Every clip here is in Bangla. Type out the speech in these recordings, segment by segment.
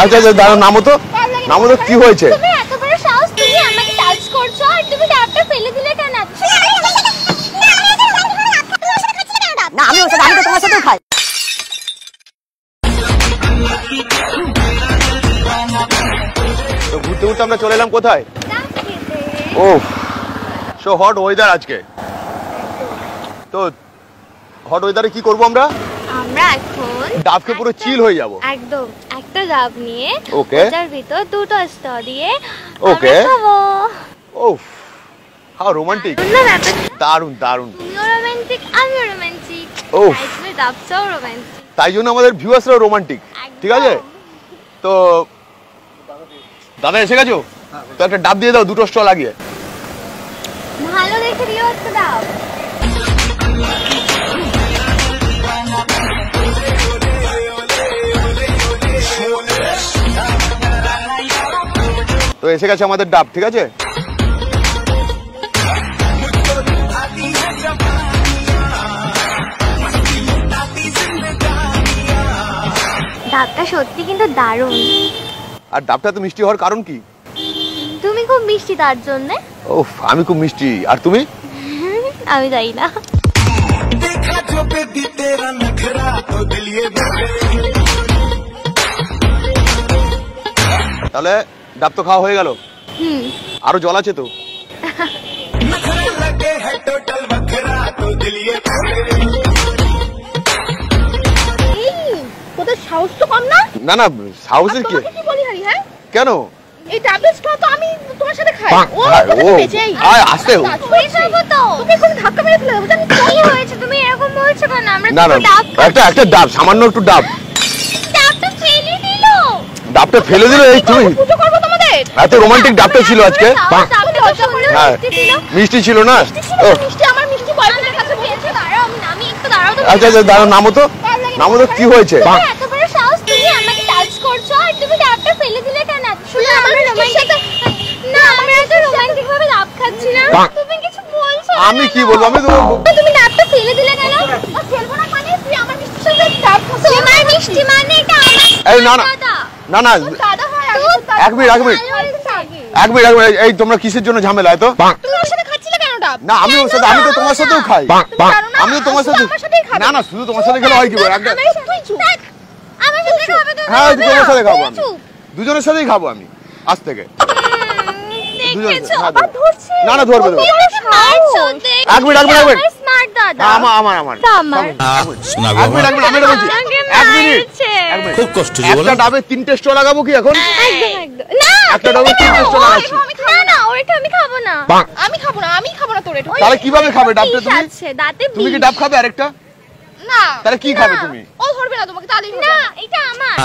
আচ্ছা আচ্ছা দাঁড়াও, নামো তো, নামো তো, কি হয়েছে? তুমি এত বড় সাহস, তুমি আমাকে টাচ করছো আর তুমি ডাবটা ফেলে দিলে কেন? না আমি ওর সাথে, আমি তো তোমার সাথেও খাই। তো ঘুরতে ঘুরতে আমরা চলে এলাম কোথায়? ও সো হট ওয়েদার আজকে। তো হট ওয়েদারে কি করব আমরা? আমরা এখন ডাবকে পুরো চিল হয়ে যাব। একদম একটা ডাব নিয়ে ওকে, ওটার ভিতর দুটো স্ট্র দিয়ে ওকে। আমরা খাবো। ওফ হাউ রোমান্টিক, দারুন দারুন। তুমিও রোমান্টিক, আমিও রোমান্টিক, ওফ তাই ডাবটাও রোমান্টিক, তাই জন্য আমাদের ভিউয়ার্সরাও রোমান্টিক, ঠিক আছে? তো দাদা এসে গেছো? তো একটা ডাব দিয়ে দাও, দুটো স্ট্র লাগিয়ে। ভালো দেখে দিও একটা ডাব। তো এসে গেছে আমাদের ডাব, ঠিক আছে? ডাবটা সত্যি কিন্তু দারুণ। আর ডাবটা তো মিষ্টি হওয়ার কারণ কি? তুমি খুব মিষ্টি তার জন্য। ওফ আমি খুব মিষ্টি, আর তুমি? আমি জানি না। তাহলে ডাব তো খাওয়া হয়ে গেল, আরো জল আছে তো? তোদের সাহস তো কম না? না না সাহসের কি? কি বলি হারি? হ্যাঁ কেন? এই ট্যাবলেটটা তো আমি তোমার সাথে খাই। ও বেঁচেই আসতে তোকে কোন ধাক্কা মেরে ফেলে দেবো জানি। কি হয়েছে? তুমি এরকম বলছো কেন? আমরা না না তো ডাব একটা ডাব, সামান্য একটু ডাব। ডাবটা ফেলে দিল। ডাবটা ফেলে দিল। এই তুমি পুজো করবো তোমাদের? এত রোমান্টিক ডাবটা ছিল আজকে। হ্যাঁ মিষ্টি ছিল না? ও মিষ্টি আমার মিষ্টি বয়ফ্রেন্ডের কাছে বলেছে। দাঁড়াও, আমি একটু দাঁড়াও তো। আচ্ছা আচ্ছা দাঁড়াও, নামো তো, নামো তো, কি হয়েছে? এত বড় সাহস, তুমি আমাকে টাচ করছো আর তুমি ডাবটা ফেলে দিলে কেন? শুনে আমরা রোমান্টিক, না আমরা তো রোমান্টিক ভাবে ডাব খাচ্ছি না। তুমি কিছু বলছো? আমি কি বলবো? আমি তো তুমি ডাবটা ফেলে দিলে কেন? ফেলবো না মানে তুই আমার মিষ্টির সাথে ডাব খাচ্ছিস। তোমার মিষ্টি মানে এটা আমার। এই না না না না দাদা হয় আগে। এক মিনিট এক মিনিট এক মিনিট এক মিনিট। এই তোমরা কিসের জন্য ঝামেলা? তো তুমি ওর সাথে খাচ্ছিলে কেন ডাব? না আমি ওর সাথে, আমি তো তোমার সাথেও খাই। আমি তো তোমার সাথে, আমার সাথেই খাবে। না না শুধু তোমার সাথে খেলে হয় কি? একটা তুই চুপ। আমার সাথে খাবে তুমি? হ্যাঁ তোমার সাথে খাবো আমি, দুজনের সাথেই খাবো আমি আজ থেকে। দেখেছো? হ্যাঁ, আবার ধরছে। না না ধরবে ধরবে। এক মিনিট এক মিনিট এক মিনিট। স্মার্ট দাদা। আমার আমার আমার আমার। এক মিনিট এক মিনিট আমি এটা বলছি। এক মিনিট এক মিনিট। খুব কষ্ট একটা ডাবে 3টে স্ট্র লাগাবো কি এখন? একদম একদম না। একটা ডাবে 3টে স্ট্র লাগাচ্ছি। না না ওইটা আমি খাবো না। আমি খাবো না তোর এটা। তাহলে কিভাবে খাবে ডাবটা তুমি? আছে দাঁতে তুমি কি ডাব খাবে আরেকটা? না তাহলে কি খাবে তুমি? ও ধরবে না তোমাকে, তাহলেই না এটা আমার।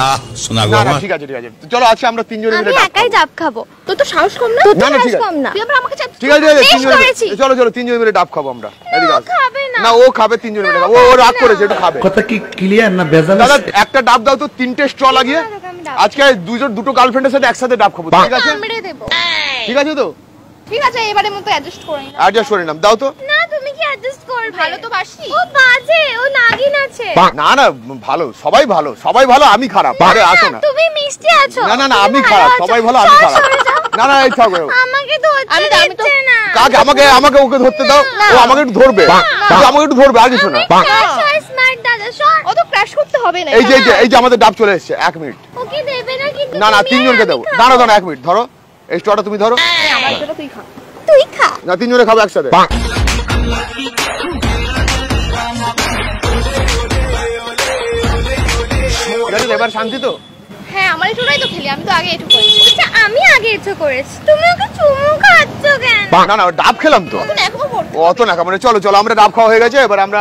শোনা গো না না আমার ঠিক আছে ঠিক আছে। তো চলো আজকে আমরা তিনজনে আমি মিলে ডাব একাই খাবো। ডাব খাবো। তোর তো সাহস কম না? না না ঠিক আছে কম না। তুই আবার আমাকে ঠিক আছে ঠিক আছে বেশ তিনজনে করেছি। চলো চলো তিনজনে মিলে ডাব খাবো আমরা। এদিকে আসো। খাবে না। না ও খাবে, তিনজনে মিলে খাবো। ও রাগ করেছে, একটু খাবে। কথা কি ক্লিয়ার না ভেজাল? দাদা একটা ডাব দাও তো, 3টে স্ট্র লাগিয়ে। না, আমি ডাব আজকে দুটো গার্লফ্রেন্ডের সাথে একসাথে ডাব খাবো, ঠিক আছে? কামড়ে দেবো। ঠিক আছে তো? ঠিক আছে এবারে মতো অ্যাডজাস্ট করে নিলাম। অ্যাডজাস্ট করে নিলাম, দাও তো। না তুমি কি অ্যাডজাস্ট করবে? ভালো তো বাসি। ও বাজে, ও নাগিন আছে। না না ভালো, সবাই ভালো, সবাই ভালো, আমি খারাপ। আরে আসো না। তুমি মিষ্টি আছো। না না না তুমি আমি ভালো খারাপ, আছো। সবাই ভালো, আমি সর, খারাপ। সরে যাও। না না এই থাকো। আমাকে ধরতে আমি তো- দিচ্ছে না। কাকে? আমাকে আমাকে ওকে ধরতে দাও। ও আমাকে একটু ধরবে, শুধু আমাকে একটু ধরবে, আর কিছু না। স্মার্ট দাদা সর। ও তো ক্র্যাশ করতে হবে না। এই যে আমাদের ডাব চলে এসেছে। 1 মিনিট। ওকে দেবে না কিন্তু। না না তুমি তিনজনকে আর দেবো। আমি দাঁড়াও খাবো। দাঁড়াও 1 মিনিট ধরো। এই স্ট্রটা তুমি ধরো। আমার জন্য তুই খা। তুই খা। না তিনজনে খাবো একসাথে। ঠিক আছে, এবার শান্তি তো? হ্যাঁ আমার এটুকুই তো খেলি, আমি তো আগে এটুকু করেছি। আচ্ছা আমি আগে এসে করেছি, তুমি ওকে চুমু খাচ্ছ কেন? না না ডাব খেলাম তো। এখন এখনো পড়তে অত না, মানে চলো চলো আমরা ডাব খাওয়া হয়ে গেছে, এবার আমরা